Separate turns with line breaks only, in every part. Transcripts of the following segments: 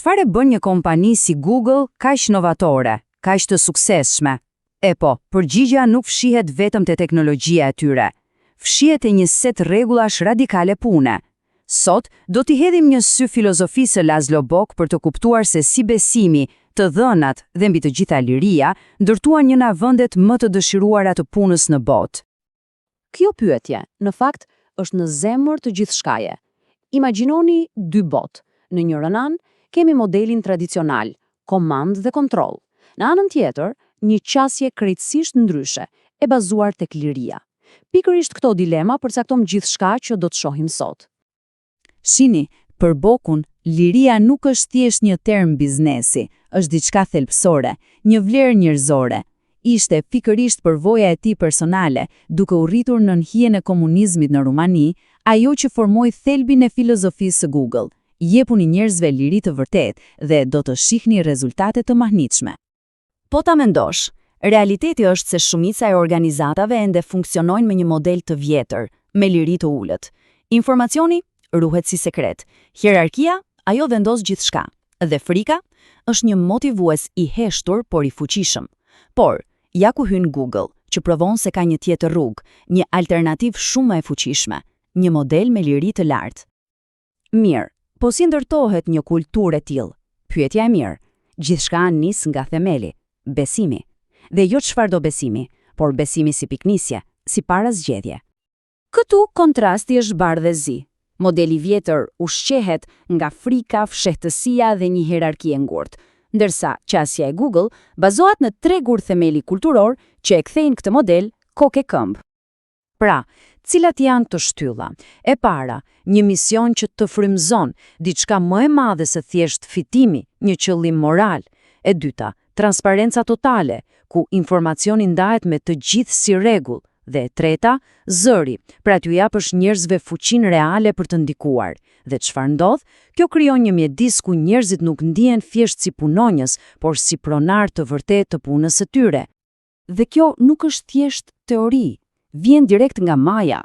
Çfarë bën një kompani si Google kaq novatore, kaq të suksesshme? E po, përgjigjja nuk fshihet vetëm te teknologjia e tyre. Fshihet e një set rregullash radikale pune. Sot, do t'i hedhim një sy filozofisë Laszlo Bock për të kuptuar se si besimi, të dhënat dhe mbi të gjitha liria, ndërtuan një nga vendet më të dëshiruara të punës në botë.
Kjo pyetje, në fakt, është në zemër të gjithçkaje. Imagjinoni dy botë. Në njërin anë, kemi modelin tradicional, komand dhe kontroll. Në anën tjetër, një qasje krejtësisht ndryshe, e bazuar tek liria. Pikërisht këto dilema përcaktojnë gjithçka që do të shohim sot.
Shini, për Bockun, liria nuk është thjesht një term biznesi, është diçka thelbësore, një vlerë njerëzore. Ishte pikërisht përvoja e tij personale, duke u rritur nën hijen e komunizmit në Rumani, ajo që formoi thelbin e filozofisë së Google. Jepuni njerëzve liri të vërtet dhe do të shihni rezultate të mahnitshme. Po ta mendosh, realiteti është se shumica e organizatave ende funksionojnë me një model të vjetër, me liri të ulët. Informacioni ruhet si sekret. Hierarkia, ajo vendos gjithçka. Dhe frika është një motivues i heshtur por i fuqishëm. Por, ja ku hyn Google, që provon se ka një tjetër rrugë, një alternativë shumë më e fuqishme, një model me liri të lartë. Mirë, po si ndërtohet një kulturë e tillë? Pyetja e mirë. Gjithçka nis nga themeli, besimi. Dhe jo çfarë do besimi, por besimi si piknisje, si parazgjedhje. Këtu kontrasti është bardhë dhe zi. Modeli vjetër ushqehet nga frika, fshehtësia dhe një hierarkie ngurtë, ndërsa qasja e Google bazohet në 3 gur themeli kulturor që e kthejnë këtë model kokë e këmbë. Pra, cilat janë të shtylla? E para, një mision që të frymëzon, diçka më e madhe se thjesht fitimi, një qëllim moral. E dyta, transparenca totale, ku informacioni ndahet me të gjithë si rregull. Dhe e treta, zëri, pra t'ju japësh njerëzve fuqinë reale për të ndikuar. Dhe çfarë ndodh? Kjo krijon një mjedis ku njerëzit nuk ndihen thjesht si punonjës, por si pronar të vërtet të punës së tyre. Dhe kjo nuk është thjesht teori, vjen direkt nga maja.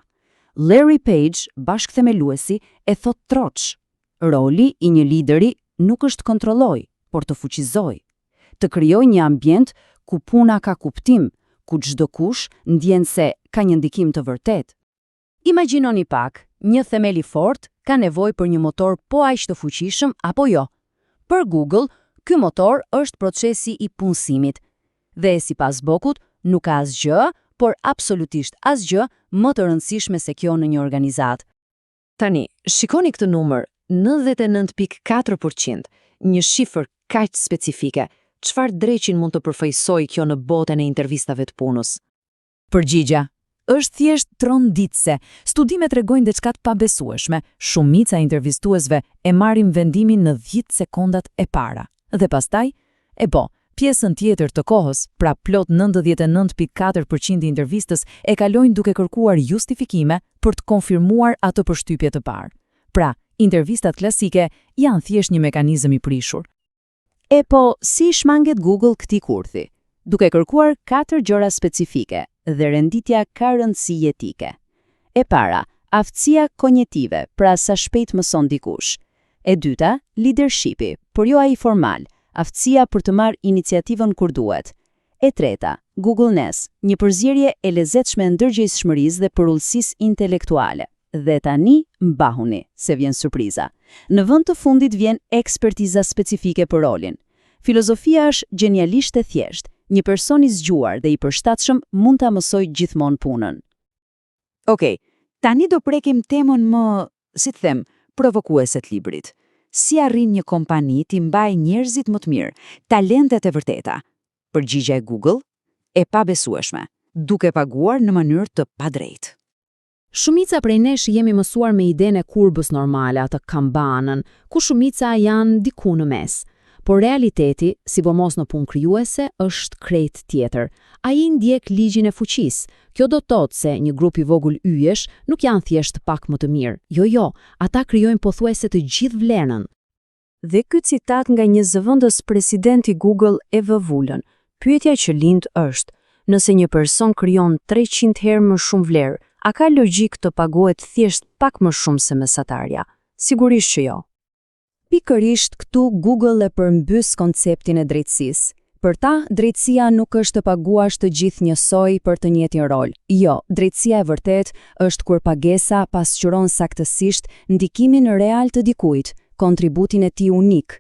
Larry Page, bashkëthemeluesi, e thot troç. Roli i një lideri nuk është kontrolloj, por të fuqizoj. Të krijojë një ambient ku puna ka kuptim, ku çdo kush ndjen se ka një ndikim të vërtet. Imagjinoni pak, një themel i fortë ka nevojë për një motor po aq të fuqishëm apo jo. Për Google, ky motor është procesi i punësimit. Dhe sipas Bockut, nuk ka asgjë, por absolutisht asgjë më të rëndësishme se kjo në një organizat. Tani, shikoni këtë numër, 99.4%, një shifër kaq specifike. Çfarë dreqin mund të përfaqësoj kjo në botën e intervistave të punës? Përgjigja është thjesht tronditse. Studimet tregojnë diçka të pabesueshme. Shumica e intervistuesve e marrin vendimin në 10 sekondat e para. Dhe pastaj, pjesën tjetër të kohës, pra plot 99.4% i intervistës e kalojnë duke kërkuar justifikime për të konfirmuar atë përshtypje të parë. Pra, intervistat klasike janë thjesht një mekanizëm i prishur. E po, si shmanget Google këtij kurthi? Duke kërkuar 4 gjëra specifike dhe renditja ka rëndësi jetike. E para, aftësia kognitive, pra sa shpejt mëson dikush. E dyta, leadershipi, por jo ai formal, aftësia për të marrë iniciativën kur duhet. E treta, Googleness, një përzierje e lezetshme e ndërgjegjësishmërisë dhe përullësisë intelektuale. Dhe tani mbahuni, se vjen surpriza. Në vend të fundit vjen ekspertiza specifike për rolin. Filozofia është gjenialisht e thjeshtë. Një person i zgjuar dhe i përshtatshëm mund ta mësojë gjithmonë punën. Okej, tani do prekim temën më, si të them, provokuese të librit. Si arrin një kompani t'i mbajë njerëzit më të mirë, talentet e vërteta? Përgjigjja e Google e pabesueshme, duke paguar në mënyrë të padrejtë. Shumica prej nesh jemi mësuar me idenë e kurbës normale, atë kambanën, ku shumica janë diku në mes. Por realiteti, sidomos në punë krijuese, është krejt tjetër. Ai ndjek ligjin e fuqisë. Kjo do të thotë se një grup i vogël yjesh nuk janë thjesht pak më të mirë. Jo, ata krijojnë pothuajse të gjithë vlerën. Dhe ky citat nga një zëvendës presidenti Google Eva Vullen. Pyetja që lind është: nëse një person krijon 300 herë më shumë vlerë, a ka logjik të pagohet thjesht pak më shumë se mesatarja? Sigurisht që jo. Pikërisht këtu Google e përmbys konceptin e drejtësisë. Për ta, drejtësia nuk është të paguash të gjithë njësoj për të njëjtin rol. Jo, drejtësia e vërtet është kur pagesa pasqyron saktësisht ndikimin real të dikujt, kontributin e tij unik.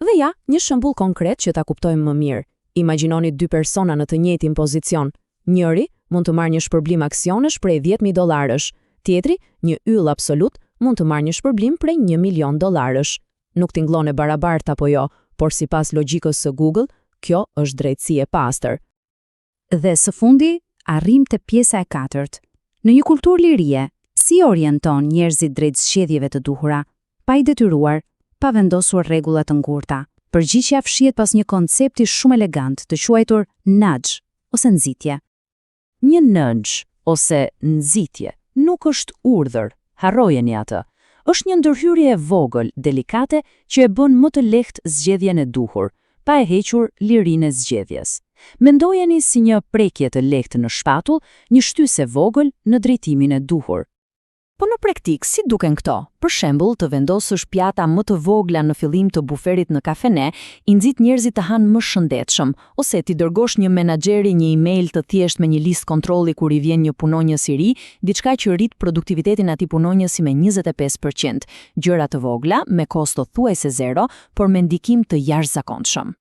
Dhe ja, një shembull konkret që ta kuptojmë më mirë. Imagjinoni dy persona në të njëjtin pozicion. Njëri mund të marrë një shpërblim aksionesh prej $10.000, tjetri, një yll absolut, mund të marrë një shpërblim prej $1.000.000. Nuk tingëllon e barabartë apo jo, por sipas logjikës së Google, kjo është drejtësi e pastër.
Dhe së fundi, arrim te pjesa e katërt. Në një kulturë lirie, si orienton njerëzit drejt zgjedhjeve të duhura, pa i detyruar, pa vendosur rregulla të ngurta? Përgjigjja fshihet pas një koncepti shumë elegant të quajtur nudge ose nxitje. Një nudge ose nxitje nuk është urdhër, harrojeni atë. Është një ndërhyrje e vogël, delikate, që e bën më të lehtë zgjedhjen e duhur, pa e hequr lirinë e zgjedhjes. Mendojeni si një prekje të lehtë në shpatull, një shtysë e vogël në drejtimin e duhur.
Po në praktik, si duken këto? Për shembull, të vendosësh pjata më të vogla në fillim të buferit në kafene, i nxit njerëzit të hanë më shëndetshëm, ose ti dërgosh një menaxheri një email të thjesht me një listë kontrolli kur i vjen një punonjës i ri, diçka që rrit produktivitetin e atij punonjësi me 25%, gjëra të vogla me kosto thuajse zero, por me ndikim të jashtëzakonshëm.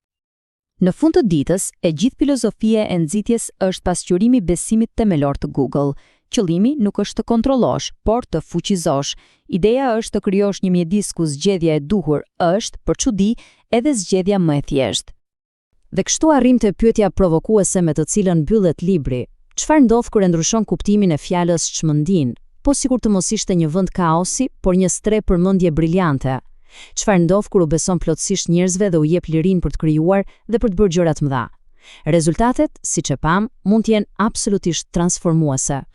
Në fund të ditës, e gjithë filozofia e nxitjes është pasqyrimi besimit themelor të Google. Qëllimi nuk është të kontrollosh, por të fuqizosh. Ideja është të krijosh një mjedis ku zgjedhja e duhur është, për çudi, edhe zgjedhja më e thjeshtë. Dhe kështu arrim te pyetja provokuese me të cilën mbyllet libri. Çfarë ndodh kur e ndryshon kuptimin e fjalës çmendin? Po sikur të mos ishte një vend kaosi, por një streh përmendje briljante. Çfarë ndodh kur u beson plotësisht njerëzve dhe u jep lirinë për të krijuar dhe për të bërë gjëra të mëdha? Rezultatet, siç e pam, mund të jenë absolutisht transformuese.